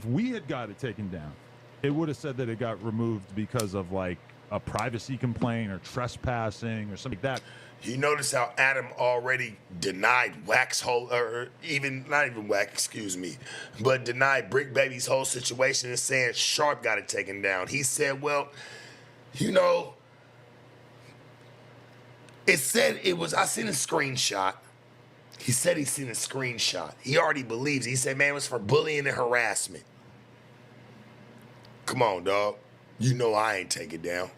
If we had got it taken down, it would have said that it got removed because of like a privacy complaint or trespassing or something like that. You notice how Adam already denied Wax whole, or even not even Wax, excuse me, but denied Brick Baby's whole situation and saying Sharp got it taken down. He said, well, you know, it said it was, I seen a screenshot. He said he seen a screenshot. He already believes. He said, man, it was for bullying and harassment. Come on, dog. You know I ain't take it down.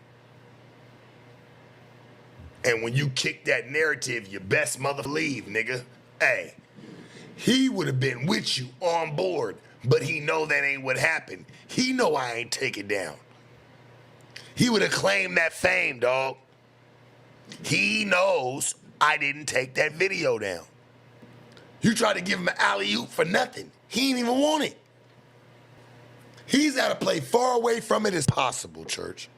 And when you kick that narrative, you best mother leave, nigga. Hey, he would have been with you on board, but he know that ain't what happened. He know I ain't take it down. He would have claimed that fame, dog. He knows I didn't take that video down. You tried to give him an alley-oop for nothing. He ain't even want it. He's got to play far away from it as possible, church.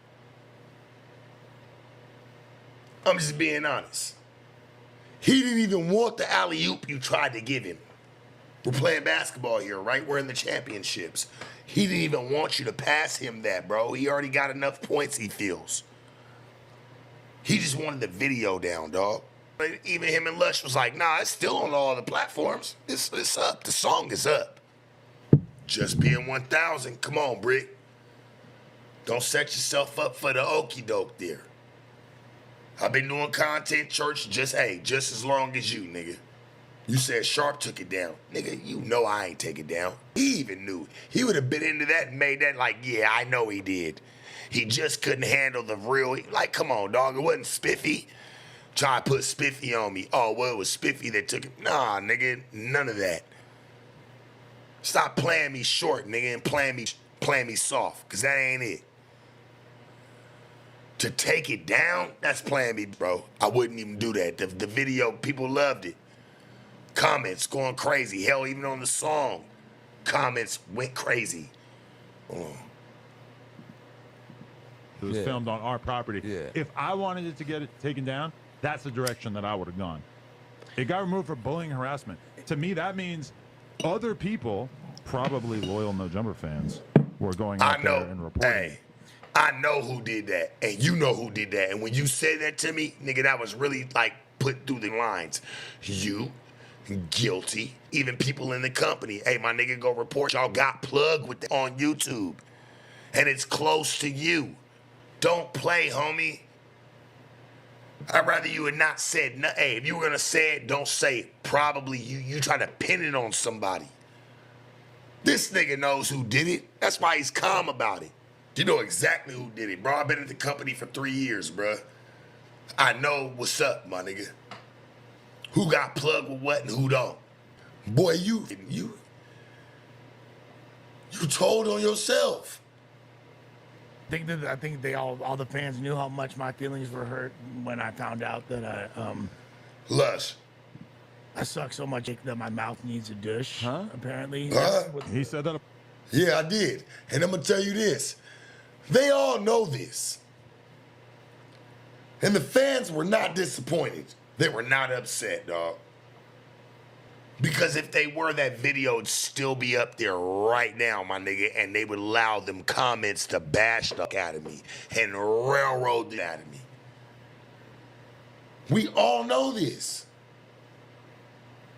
I'm just being honest. He didn't even want the alley-oop you tried to give him. We're playing basketball here, right? We're in the championships. He didn't even want you to pass him that, bro. He already got enough points, he feels. He just wanted the video down, dog. Even him and Lush was like, nah, it's still on all the platforms. It's up. The song is up. Just being 1,000. Come on, Brick. Don't set yourself up for the okie doke there. I've been doing content, church, just as long as you, nigga. You said Sharp took it down. Nigga, you know I ain't take it down. He even knew. He would have been into that and made that like, yeah, I know he did. He just couldn't handle the real, like, come on, dog. It wasn't Spiffy. Try to put Spiffy on me. Oh, well, it was Spiffy that took it. Nah, nigga, none of that. Stop playing me short, nigga, and playing me soft, because that ain't it. To take it down, that's playing me, bro. I wouldn't even do that. The video, people loved it. Comments going crazy. Hell, even on the song, comments went crazy. It was filmed on our property. Yeah. If I wanted it to get it taken down, that's the direction that I would have gone. It got removed for bullying and harassment. To me, that means other people, probably loyal No Jumper fans, were going out there and reporting. Hey, I know who did that, and you know who did that. And when you said that to me, nigga, that was really like put through the lines. You, guilty, even people in the company. Hey, my nigga, go report. Y'all got plugged with on YouTube, and it's close to you. Don't play, homie. I'd rather you had not said nothing. Hey, if you were gonna say it, don't say it. Probably you try to pin it on somebody. This nigga knows who did it. That's why he's calm about it. You know exactly who did it, bro. I've been at the company for 3 years, bro. I know what's up, my nigga. Who got plugged with what and who don't. Boy, you told on yourself. I think they all the fans knew how much my feelings were hurt when I found out that Lush. I suck so much that my mouth needs a douche. Huh? Apparently. He said that. Yeah, I did. And I'm gonna tell you this. They all know this. And the fans were not disappointed. They were not upset, dog. Because if they were, that video would still be up there right now, my nigga, and they would allow them comments to bash the out of me and railroad the out of me. We all know this.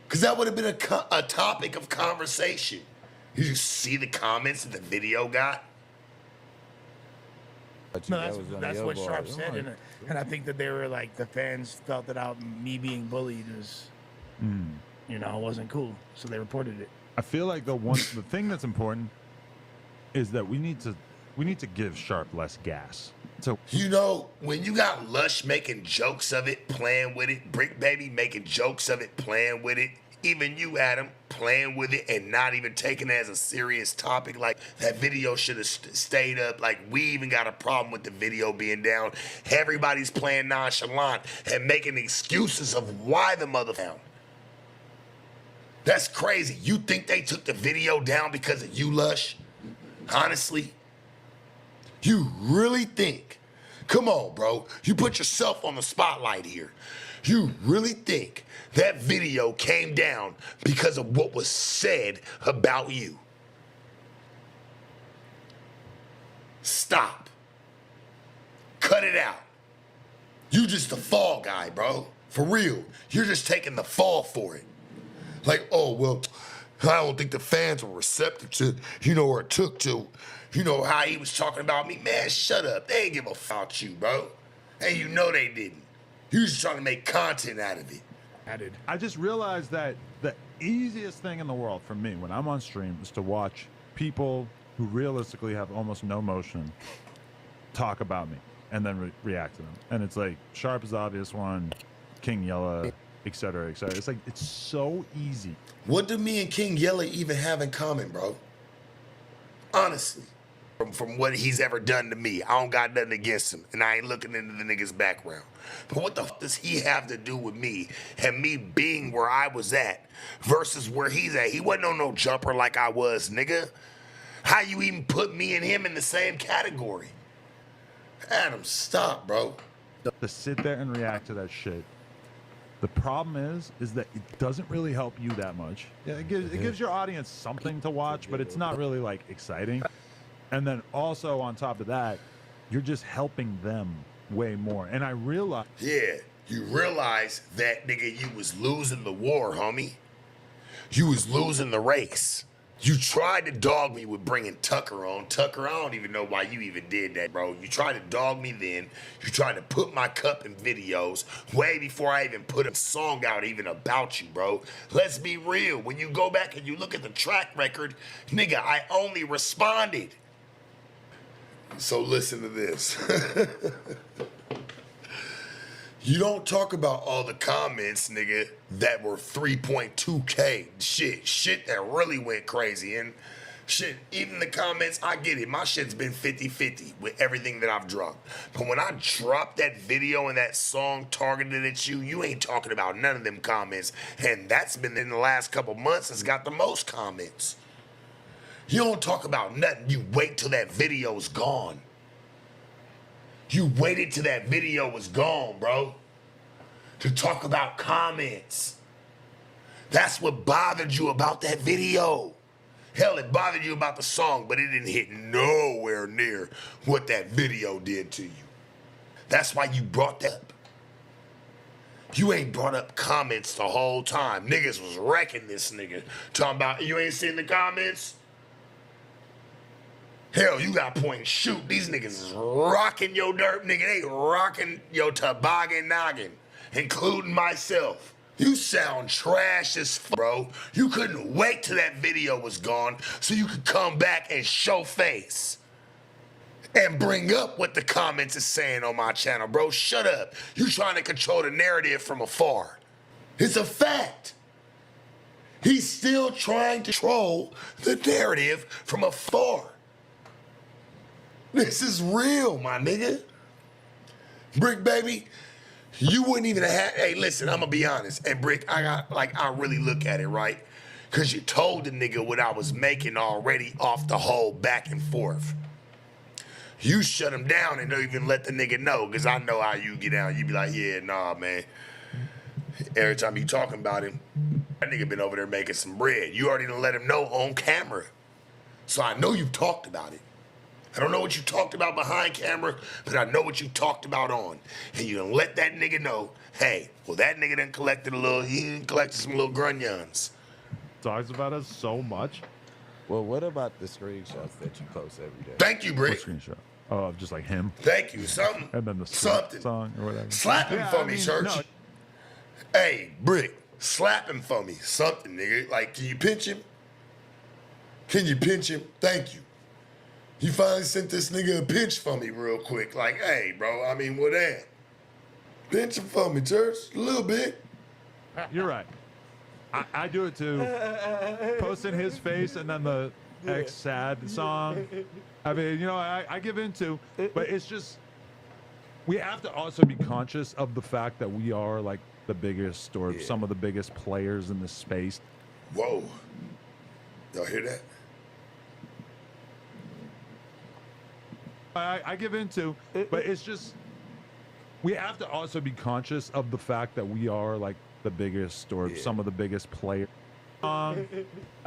Because that would have been a topic of conversation. You see the comments that the video got? No, that's what Sharp said, and I think that they were like, the fans felt that out me being bullied is, you know, wasn't cool, so they reported it. I feel like the thing that's important is that we need to give Sharp less gas. So you know, when you got Lush making jokes of it, playing with it, Brick Baby making jokes of it, playing with it, even you, Adam, playing with it and not even taking it as a serious topic. Like, that video should have stayed up. Like, we even got a problem with the video being down. Everybody's playing nonchalant and making excuses of why the mother down. That's crazy. You think they took the video down because of you, Lush? Honestly? You really think? Come on, bro. You put yourself on the spotlight here. You really think that video came down because of what was said about you? Stop. Cut it out. You just the fall guy, bro. For real. You're just taking the fall for it. Like, oh, well, I don't think the fans were receptive to, or it took to, how he was talking about me. Man, shut up. They ain't give a f about you, bro. And you know they didn't. You was just trying to make content out of it. I just realized that the easiest thing in the world for me when I'm on stream is to watch people who realistically have almost no emotion talk about me and then react to them. And it's like Sharp is the obvious one, King Yella, et cetera, et cetera. It's like, it's so easy. What do me and King Yella even have in common, bro? Honestly. From what he's ever done to me, I don't got nothing against him, and I ain't looking into the nigga's background. But what the f does he have to do with me and me being where I was at versus where he's at? He wasn't on no jumper like I was, nigga. How you even put me and him in the same category? Adam, stop, bro. To sit there and react to that shit. The problem is that it doesn't really help you that much. Yeah, it gives your audience something to watch, but it's not really like exciting. And then also on top of that, you're just helping them way more. And I realize. Yeah, you realize that, nigga, you was losing the war, homie. You was losing the race. You tried to dog me with bringing Tucker on. Tucker, I don't even know why you even did that, bro. You tried to dog me then. You tried to put my cup in videos way before I even put a song out even about you, bro. Let's be real. When you go back and you look at the track record, nigga, I only responded. So listen to this. You don't talk about all the comments, nigga, that were 3.2K. Shit that really went crazy. And shit, even the comments, I get it. My shit's been 50-50 with everything that I've dropped. But when I dropped that video and that song targeted at you, you ain't talking about none of them comments. And that's been in the last couple months has got the most comments. You don't talk about nothing. You wait till that video's gone. You waited till that video was gone, bro, to talk about comments. That's what bothered you about that video. Hell, it bothered you about the song, but it didn't hit nowhere near what that video did to you. That's why you brought that up. You ain't brought up comments the whole time. Niggas was wrecking this nigga. Talking about, you ain't seen the comments? Hell, you got point and shoot. These niggas is rocking your dirt, nigga. They rocking your toboggan noggin, including myself. You sound trash as f, bro. You couldn't wait till that video was gone so you could come back and show face and bring up what the comments is saying on my channel, bro. Shut up. You trying to control the narrative from afar. It's a fact. He's still trying to control the narrative from afar. This is real, my nigga. Brick, baby, you wouldn't even have, hey, listen, I'm gonna be honest. Hey, Brick, I really look at it, right? Because you told the nigga what I was making already off the whole back and forth. You shut him down and don't even let the nigga know, because I know how you get down. You be like, yeah, nah, man. Every time you talking about him, that nigga been over there making some bread. You already done let him know on camera. So I know you've talked about it. I don't know what you talked about behind camera, but I know what you talked about on. And you done let that nigga know, hey, well, that nigga done collected some little grunions. Talks about us so much. Well, what about the screenshots that you post every day? Thank you, Brick. What screenshot? Oh, just like him. Thank you. Something. And then the something. song or whatever. Slap him for me, Church. No. Hey, Brick, slap him for me. Something, nigga. Like, can you pinch him? Can you pinch him? Thank you. You finally sent this nigga a pinch for me real quick. Like, hey, bro, I mean, what that? Pinch him for me, Church. A little bit. You're right. I do it too. Posting his face and then the X sad song. I mean, I give into, but it's just, we have to also be conscious of the fact that we are like the biggest or some of the biggest players in this space. Whoa. Y'all hear that? I give into, but it's just, we have to also be conscious of the fact that we are like the biggest or some of the biggest players. I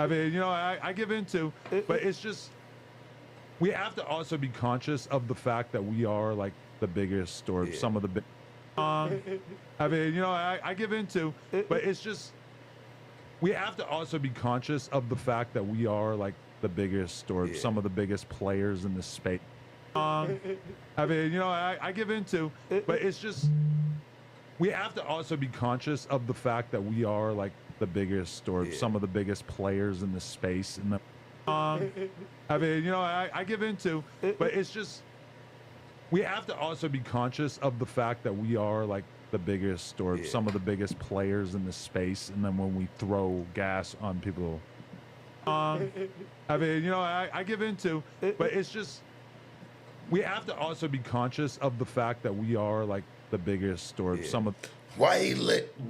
mean, I give into, but it's just, we have to also be conscious of the fact that we are like the biggest or some of the big. I mean, you know, I give into, but it's just we have to also be conscious of the fact that we are like the biggest or some of the biggest players in this space. I mean, you know, I give into, but it's just we have to also be conscious of the fact that we are like the biggest or some of the biggest players in this space. And the, I mean, you know, I give into, but it's just we have to also be conscious of the fact that we are like the biggest or some of the biggest players in this space. And then when we throw gas on people, I mean, you know, I give into, but it's just we have to also be conscious of the fact that we are like the biggest or some of. Why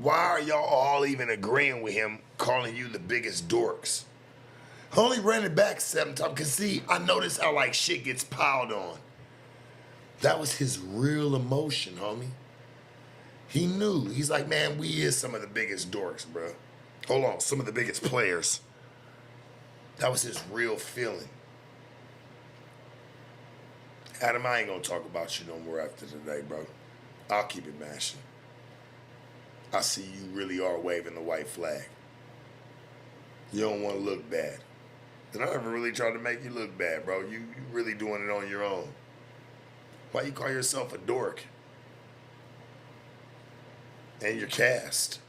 are y'all all even agreeing with him calling you the biggest dorks? I only ran it back 7 times because see, I noticed how like shit gets piled on. That was his real emotion, homie. He knew. He's like, man, we is some of the biggest dorks, bro. Hold on, some of the biggest players. That was his real feeling. Adam, I ain't gonna talk about you no more after today, bro. I'll keep it mashing. I see you really are waving the white flag. You don't want to look bad. And I never really tried to make you look bad, bro. You really doing it on your own. Why you call yourself a dork? And you're cast.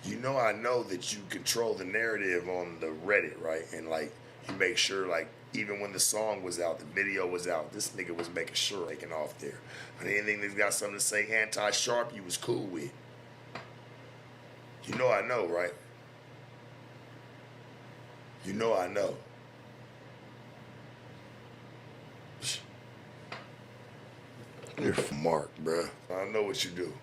You know I know that you control the narrative on the Reddit, right? And like you make sure like even when the song was out, the video was out, this nigga was making sure taking off there. And anything that's got something to say anti-sharp, you was cool with. You know I know, right? You know I know. You're Mark, bruh. I know what you do.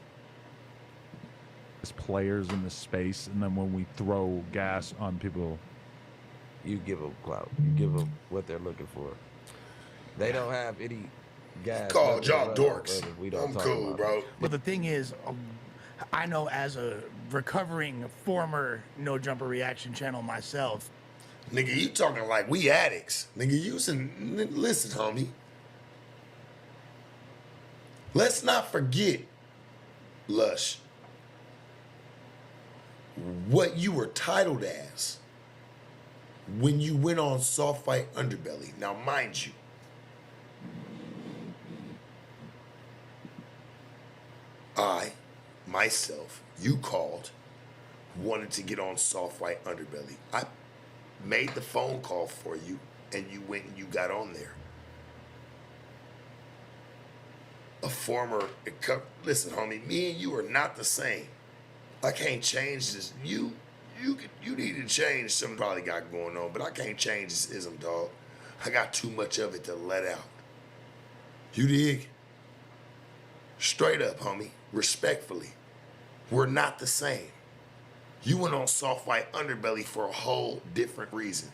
Players in this space, and then when we throw gas on people, You give them clout. You give them what they're looking for. They don't have any gas. Called y'all nothing to run dorks. off of. We don't I'm talk cool, about bro. But the thing is, I know as a recovering former No Jumper reaction channel myself. Nigga, you talking like we addicts. Nigga, listen, homie. Let's not forget, Lush, what you were titled as when you went on Soft Fight Underbelly. Now, mind you, I, myself, you called, wanted to get on Soft Fight Underbelly. I made the phone call for you, and you went and you got on there. A former, listen, homie, me and you are not the same. I can't change this. You need to change something probably got going on, but I can't change this ism, dog. I got too much of it to let out. You dig? Straight up, homie, respectfully, we're not the same. You went on Soft Fight Underbelly for a whole different reason.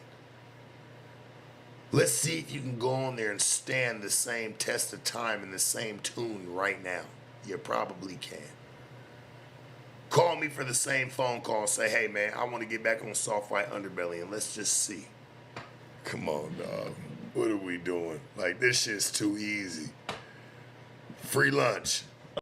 Let's see if you can go on there and stand the same test of time in the same tune right now. You probably can. Call me for the same phone call and say, hey, man, I want to get back on Soft Fight Underbelly, and let's just see. Come on, dog. What are we doing? Like, this shit's too easy. Free lunch.